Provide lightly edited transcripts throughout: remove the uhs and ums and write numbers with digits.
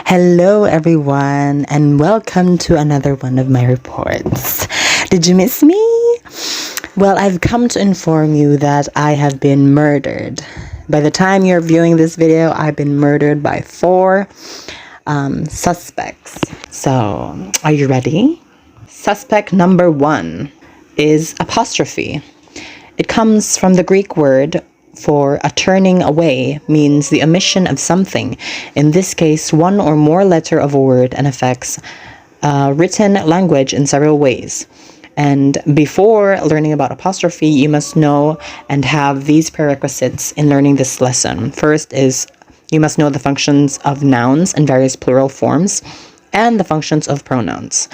Hello everyone and welcome to another one of my reports. Did you miss me? Well, I've come to inform you that I have been murdered. By the time you're viewing this video, I've been murdered by 4 suspects. So, are you ready? Suspect number 1 is apostrophe. It comes from the Greek word for a turning away, means the omission of something, in this case one or more letter of a word, and affects written language in several ways. And before learning about apostrophe, you must know and have these prerequisites in learning this lesson. First is you must know the functions of nouns and various plural forms, and the functions of pronouns.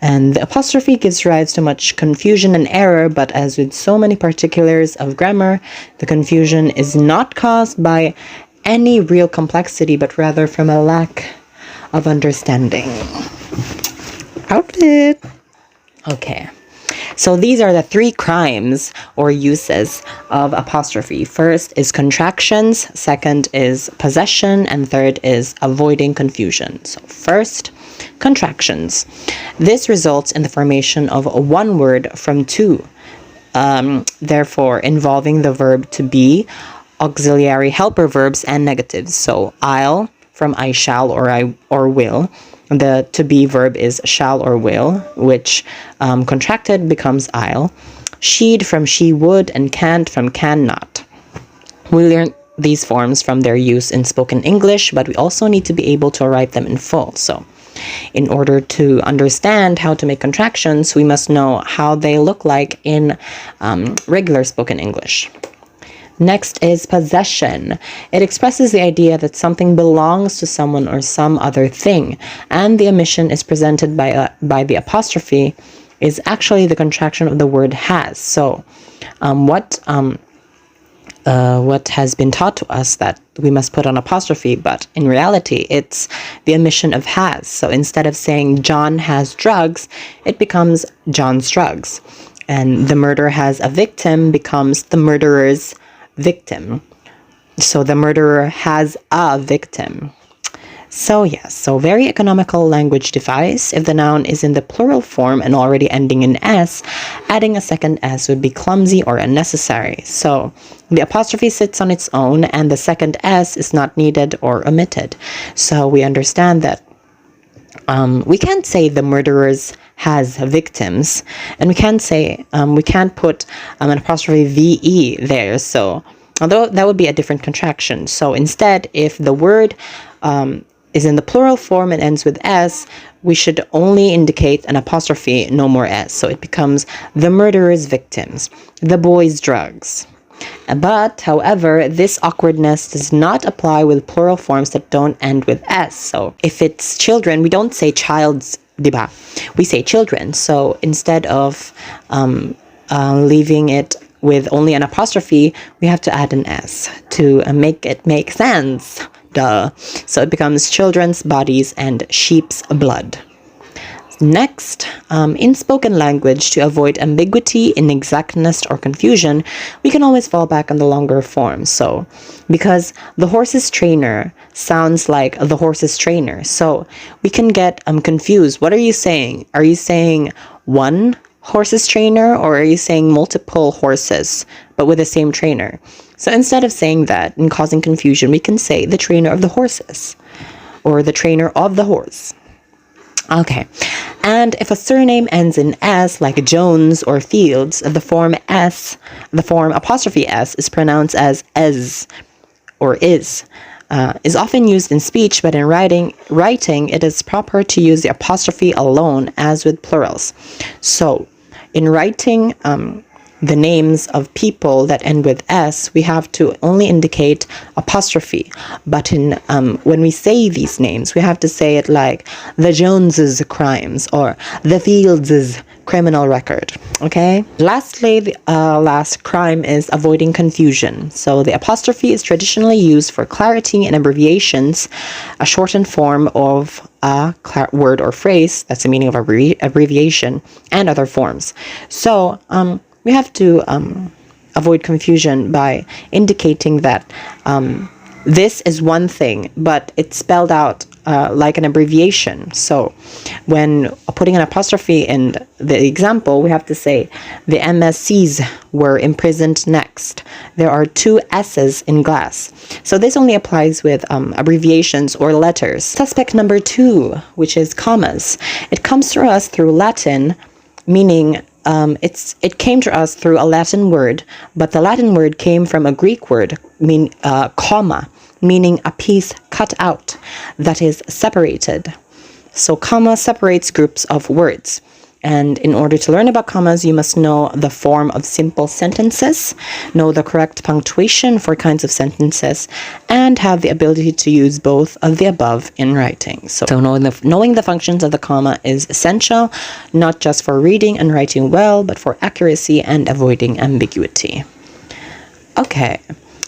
And the apostrophe gives rise to much confusion and error, but as with so many particulars of grammar, the confusion is not caused by any real complexity, but rather from a lack of understanding. Outfit. Okay. So these are the 3 crimes or uses of apostrophe. First is contractions, second is possession, and third is avoiding confusion. So first, contractions. This results in the formation of one word from 2, therefore involving the verb to be, auxiliary helper verbs, and negatives. So I'll from I shall or I or will. The to be verb is shall or will, which contracted becomes I'll. She'd from she would, and can't from cannot. We learn these forms from their use in spoken English, but we also need to be able to write them in full. So in order to understand how to make contractions, we must know how they look like in regular spoken English. Next is possession. It expresses the idea that something belongs to someone or some other thing, and the omission is presented by the apostrophe is actually the contraction of the word has. So what has been taught to us that we must put on apostrophe, but in reality it's the omission of has. So instead of saying John has drugs, it becomes John's drugs. And the murder has a victim becomes the murderer's victim. So the murderer has a victim. So yes, so very economical language device. If the noun is in the plural form and already ending in S, adding a second S would be clumsy or unnecessary. So the apostrophe sits on its own and the second S is not needed or omitted. So we understand that we can't say the murderers has victims, and we can't say we can't put an apostrophe VE there. So although that would be a different contraction. So instead, if the word is in the plural form and ends with S, we should only indicate an apostrophe, no more S. So it becomes the murderer's victims, the boy's drugs. But, however, this awkwardness does not apply with plural forms that don't end with S. So if it's children, we don't say child's, diba? We say children. So instead of leaving it with only an apostrophe, we have to add an S to make it make sense. Duh. So it becomes children's bodies and sheep's blood. Next, in spoken language, to avoid ambiguity, inexactness, or confusion, we can always fall back on the longer form. So, because the horse's trainer sounds like the horse's trainer, so we can get confused. What are you saying? Are you saying one horse's trainer, or are you saying multiple horses, but with the same trainer? So instead of saying that and causing confusion, we can say the trainer of the horses, or the trainer of the horse. Okay, and if a surname ends in S, like Jones or Fields, the form apostrophe S is pronounced as es or is often used in speech, but in writing it is proper to use the apostrophe alone, as with plurals. So in writing the names of people that end with S, we have to only indicate apostrophe. But in when we say these names, we have to say it like the Joneses' crimes or the Fields' criminal record. Okay? Lastly, the last crime is avoiding confusion. So the apostrophe is traditionally used for clarity and abbreviations, a shortened form of a word or phrase, that's the meaning of abbreviation, and other forms. So we have to avoid confusion by indicating that this is one thing, but it's spelled out like an abbreviation. So when putting an apostrophe in the example, we have to say the MSCs were imprisoned next. There are 2 S's in glass. So this only applies with abbreviations or letters. Suspect number 2, which is commas. It comes to us through Latin, meaning it came to us through a Latin word, but the Latin word came from a Greek word, comma, meaning a piece cut out, that is separated. So comma separates groups of words. And in order to learn about commas, you must know the form of simple sentences, know the correct punctuation for kinds of sentences, and have the ability to use both of the above in writing. So knowing the functions of the comma is essential, not just for reading and writing well, but for accuracy and avoiding ambiguity. Okay,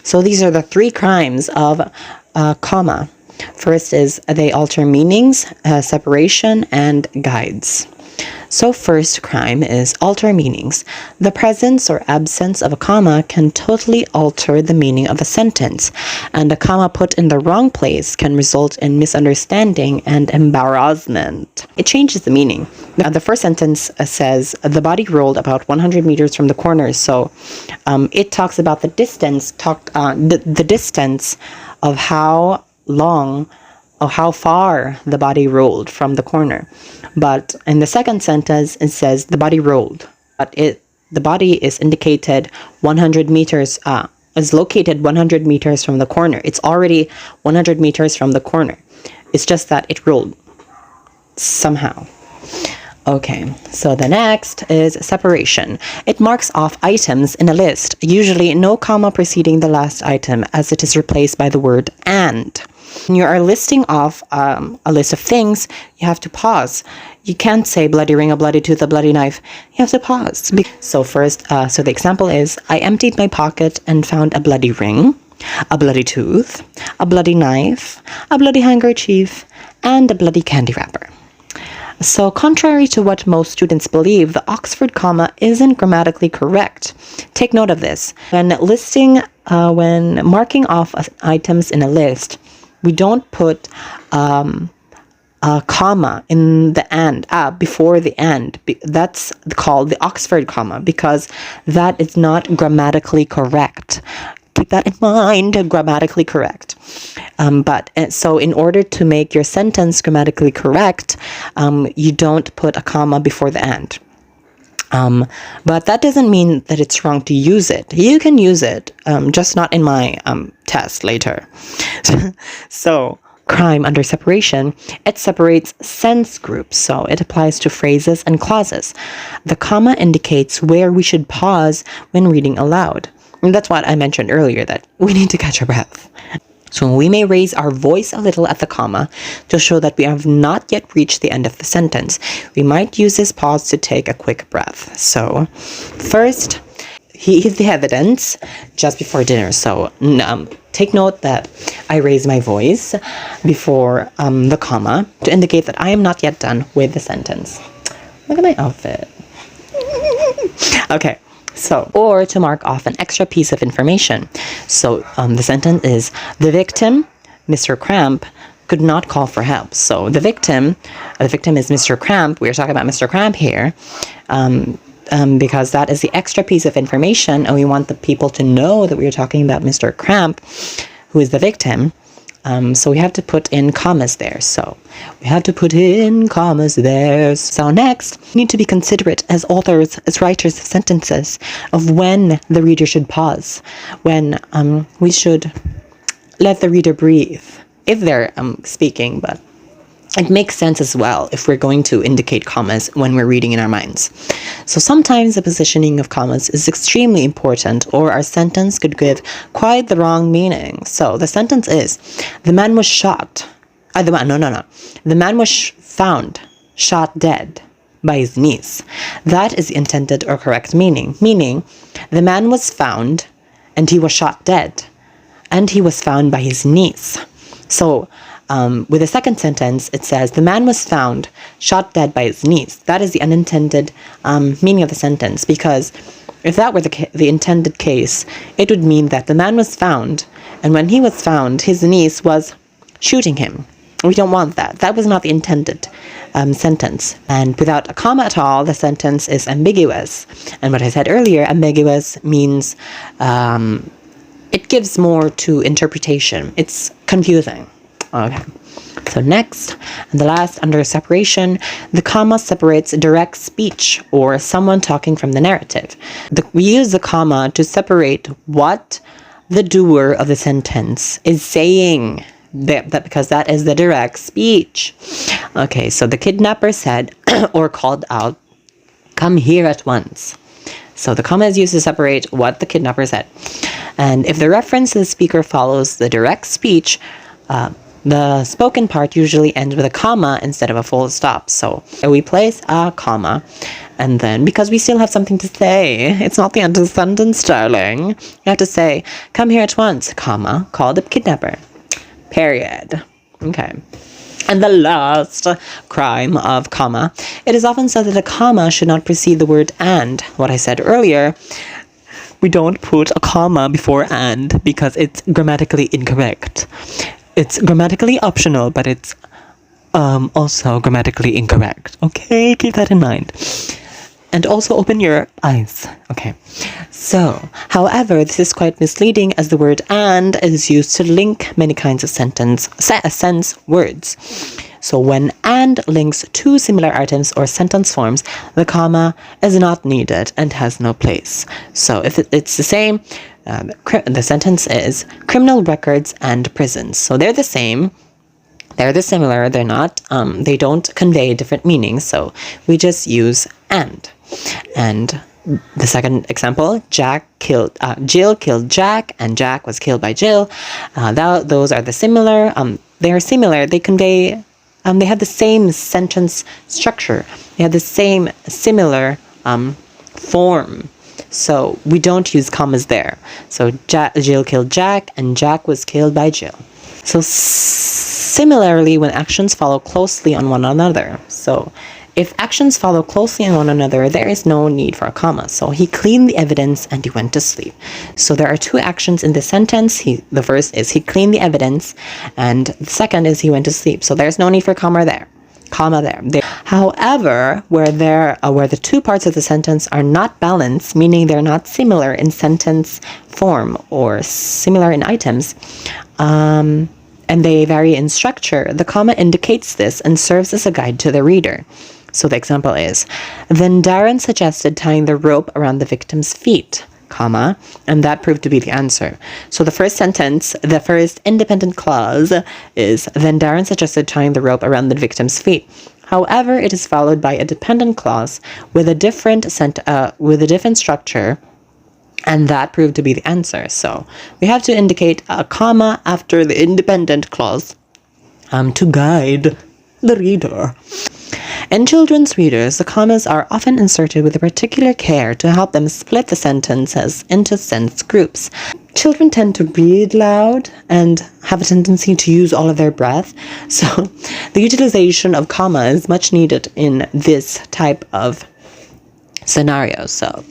so these are the 3 crimes of comma. First is they alter meanings, separation, and guides. So first crime is alter meanings. The presence or absence of a comma can totally alter the meaning of a sentence, and a comma put in the wrong place can result in misunderstanding and embarrassment. It changes the meaning. The first sentence says, the body rolled about 100 meters from the corner. So it talks about the distance, the distance of how long or how far the body rolled from the corner. But in the second sentence, it says the body rolled, but the body is indicated 100 meters, is located 100 meters from the corner. It's already 100 meters from the corner. It's just that it rolled somehow. Okay, so the next is separation. It marks off items in a list, usually no comma preceding the last item, as it is replaced by the word and. When you are listing off a list of things, you have to pause. You can't say bloody ring, a bloody tooth, a bloody knife. You have to pause. So first, so the example is, I emptied my pocket and found a bloody ring, a bloody tooth, a bloody knife, a bloody handkerchief, and a bloody candy wrapper. So contrary to what most students believe, the Oxford comma isn't grammatically correct. Take note of this. When marking off items in a list, we don't put a comma in the and, before the and. That's called the Oxford comma because that is not grammatically correct. Keep that in mind, grammatically correct. So in order to make your sentence grammatically correct, you don't put a comma before the and. But that doesn't mean that it's wrong to use it. You can use it, just not in my test later. So crime under separation, it separates sense groups, so it applies to phrases and clauses. The comma indicates where we should pause when reading aloud. And that's what I mentioned earlier, that we need to catch our breath. So we may raise our voice a little at the comma to show that we have not yet reached the end of the sentence. We might use this pause to take a quick breath. So first, here's the evidence just before dinner. So take note that I raise my voice before the comma to indicate that I am not yet done with the sentence. Look at my outfit. Okay. So, or to mark off an extra piece of information. So the sentence is, the victim, Mr. Cramp, could not call for help. So the victim is Mr. Cramp. We're talking about Mr. Cramp here because that is the extra piece of information, and we want the people to know that we are talking about Mr. Cramp, who is the victim. So we have to put in commas there. So next, we need to be considerate as authors, as writers of sentences, of when the reader should pause, when we should let the reader breathe if they're speaking, but it makes sense as well if we're going to indicate commas when we're reading in our minds. So sometimes the positioning of commas is extremely important, or our sentence could give quite the wrong meaning. So the sentence is, the man was shot. The man was found shot dead by his niece. That is the intended or correct meaning. Meaning, the man was found and he was shot dead, and he was found by his niece. So with the second sentence, it says, the man was found shot dead by his niece. That is the unintended meaning of the sentence, because if that were the intended case, it would mean that the man was found And when he was found, his niece was shooting him. We don't want that. That was not the intended sentence. And without a comma at all, the sentence is ambiguous. And what I said earlier, ambiguous means it gives more to interpretation. It's confusing. Okay. So next, and the last, under separation, the comma separates direct speech or someone talking from the narrative. We use the comma to separate what the doer of the sentence is saying, because that is the direct speech. Okay, so the kidnapper said or called out, "Come here at once." So the comma is used to separate what the kidnapper said. And if the reference to the speaker follows the direct speech, the spoken part usually ends with a comma instead of a full stop. So we place a comma, and then, because we still have something to say, it's not the end of the sentence, darling. You have to say, "Come here at once, comma, call the kidnapper." Period. Okay. And the last crime of comma. It is often said that a comma should not precede the word "and." What I said earlier, we don't put a comma before "and" because it's grammatically incorrect. It's grammatically optional, but it's also grammatically incorrect. Okay, keep that in mind. And also open your eyes. Okay. So, however, this is quite misleading as the word "and" is used to link many kinds of sense words. So when "and" links two similar items or sentence forms, the comma is not needed and has no place. So if it's the same, the sentence is criminal records and prisons. So they're the same. They're similar. They're not. They don't convey different meanings. So we just use "and." And the second example, Jill killed Jack, and Jack was killed by Jill. Those are the similar. They are similar. They convey. They have the same sentence structure. They have the same similar form. So we don't use commas there. So Jill killed Jack, and Jack was killed by Jill. So similarly, when actions follow closely on one another. So if actions follow closely on one another, there is no need for a comma. So he cleaned the evidence and he went to sleep. So there are two actions in this sentence. The first is he cleaned the evidence, and the second is he went to sleep. So there's no need for comma there. However, where the two parts of the sentence are not balanced, meaning they're not similar in sentence form or similar in items, and they vary in structure, the comma indicates this and serves as a guide to the reader. So the example is, "Then Darren suggested tying the rope around the victim's feet, comma, and that proved to be the answer." So the first sentence, the first independent clause is, "Then Darren suggested tying the rope around the victim's feet." However, it is followed by a dependent clause with a different structure, and that proved to be the answer. So we have to indicate a comma after the independent clause to guide the reader. In children's readers, the commas are often inserted with a particular care to help them split the sentences into sentence groups. Children tend to read loud and have a tendency to use all of their breath, so the utilization of comma is much needed in this type of scenario. So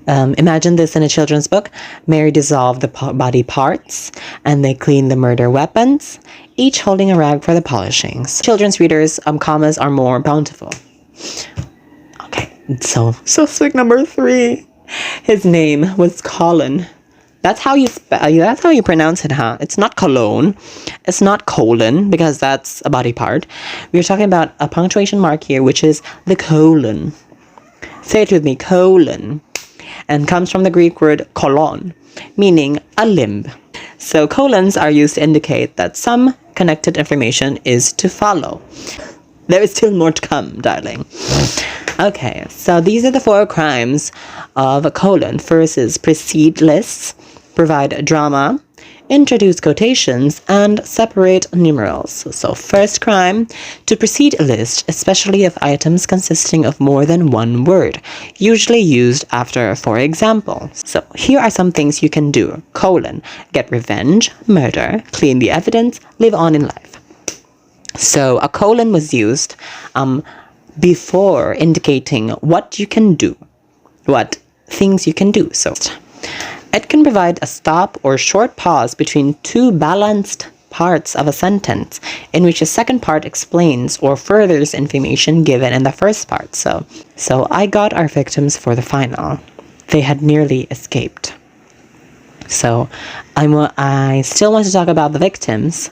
imagine this in a children's book. Mary dissolved the body parts, and they cleaned the murder weapons, each holding a rag for the polishing. Children's readers, commas are more bountiful. Okay, so suspect number 3. His name was Colin. That's how you pronounce it, huh? It's not Cologne. It's not colon, because that's a body part. We're talking about a punctuation mark here, which is the colon. Say it with me, colon. And comes from the Greek word kolon, meaning a limb. So colons are used to indicate that some connected information is to follow. There is still more to come, darling. Okay, so these are the 4 crimes of a colon. First is precede lists, provide drama, introduce quotations, and separate numerals. So first crime, to precede a list, especially of items consisting of more than one word, usually used after for example. So here are some things you can do. Colon, get revenge, murder, clean the evidence, live on in life. So a colon was used before indicating what you can do, what things you can do. So It can provide a stop or short pause between two balanced parts of a sentence in which a second part explains or furthers information given in the first part. So I got our victims for the final. They had nearly escaped. So I still want to talk about the victims.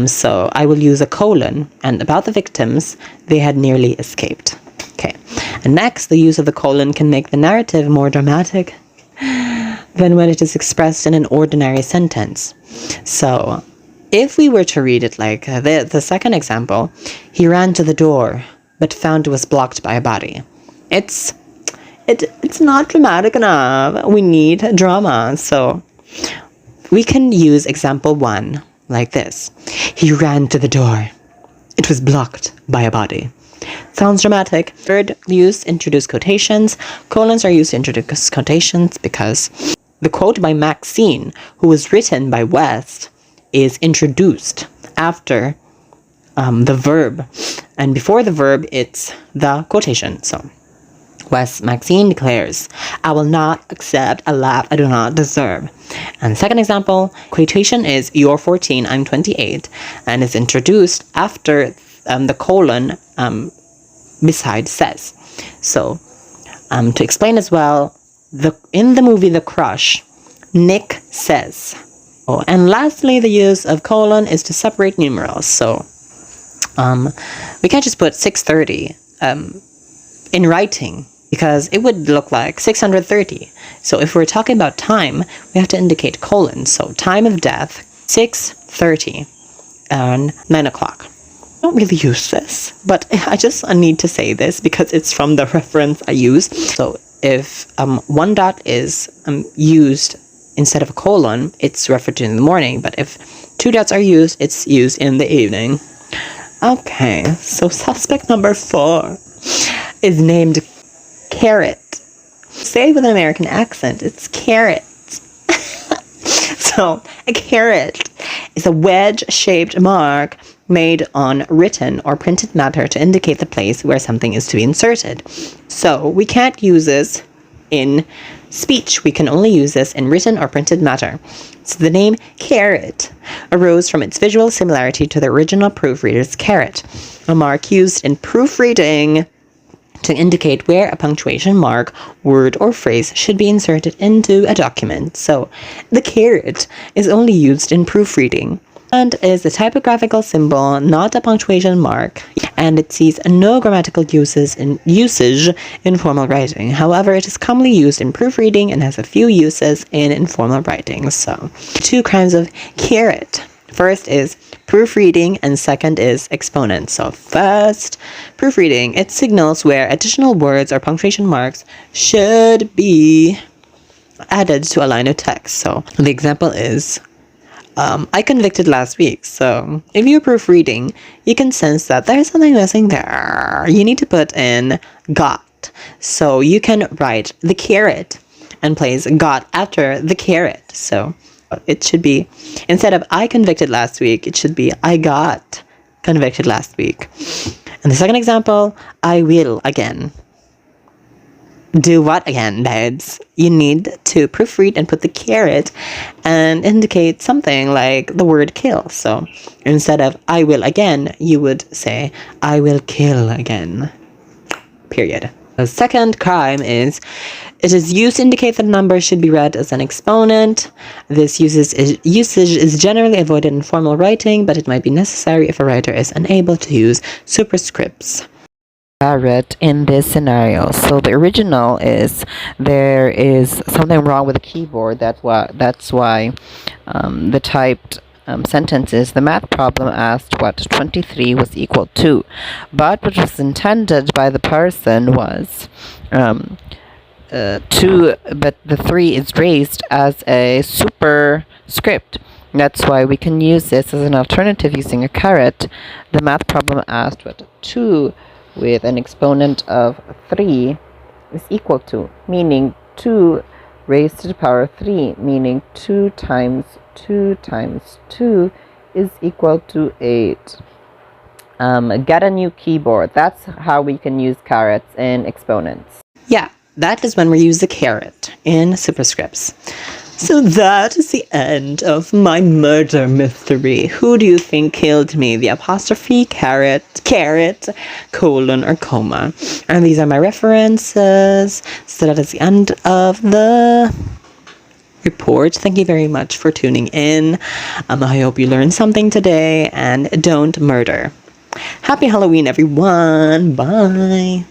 So I will use a colon, and about the victims, they had nearly escaped. Okay. And next, the use of the colon can make the narrative more dramatic than when it is expressed in an ordinary sentence. So if we were to read it like the second example, he ran to the door, but found it was blocked by a body. It's not dramatic enough. We need drama. So we can use example 1 like this. He ran to the door. It was blocked by a body. Sounds dramatic. Third use, introduce quotations. Colons are used to introduce quotations because the quote by Maxine, who was written by West, is introduced after the verb. And before the verb, it's the quotation. So Maxine declares, I will not accept a laugh I do not deserve. And the second example, quotation is, you're 14, I'm 28, and is introduced after the colon beside says. So to explain as well, in the movie The Crush, Nick says. Oh, and lastly, the use of colon is to separate numerals. So we can't just put 630 in writing, because it would look like 630. So if we're talking about time, we have to indicate colon. So time of death, 6:30 and 9 o'clock. I don't really use this, but I just need to say this because it's from the reference I used. So if one dot is used instead of a colon, it's referred to in the morning. But if two dots are used, it's used in the evening. Okay, so suspect number 4 is named Caret. Say it with an American accent. It's Caret. So a caret is a wedge-shaped mark made on written or printed matter to indicate the place where something is to be inserted. So we can't use this in speech. We can only use this in written or printed matter. So the name Caret arose from its visual similarity to the original proofreader's caret, a mark used in proofreading to indicate where a punctuation mark, word, or phrase should be inserted into a document. So the caret is only used in proofreading and is a typographical symbol, not a punctuation mark, and it sees no grammatical usage in formal writing. However, it is commonly used in proofreading and has a few uses in informal writing. So 2 kinds of caret. First is proofreading and second is exponent. So first, proofreading. It signals where additional words or punctuation marks should be added to a line of text. So the example is, I convicted last week. So if you're proofreading, you can sense that there's something missing there. You need to put in got. So you can write the caret and place got after the caret. So it should be, instead of I convicted last week, it should be I got convicted last week. And the second example, I will again. Do what again, babes? You need to proofread and put the caret and indicate something like the word kill. So instead of I will again, you would say I will kill again. Period. The second crime is, it is used to indicate that a number should be read as an exponent. This usage is generally avoided in formal writing, but it might be necessary if a writer is unable to use superscripts. Caret in this scenario. So the original is, there is something wrong with the keyboard. That's why the typed sentence is, the math problem asked what 23 was equal to, but what was intended by the person was 2, but the 3 is raised as a superscript. That's why we can use this as an alternative using a caret. The math problem asked what 2 with an exponent of 3 is equal to, meaning 2 raised to the power of 3, meaning 2 times 2 times 2 is equal to 8. Get a new keyboard. That's how we can use carets in exponents. Yeah, that is when we use the caret in superscripts. So that is the end of my murder mystery. Who do you think killed me? The apostrophe, caret, colon, or comma? And these are my references. So that is the end of the report. Thank you very much for tuning in. I hope you learned something today, and don't murder. Happy Halloween, everyone. Bye.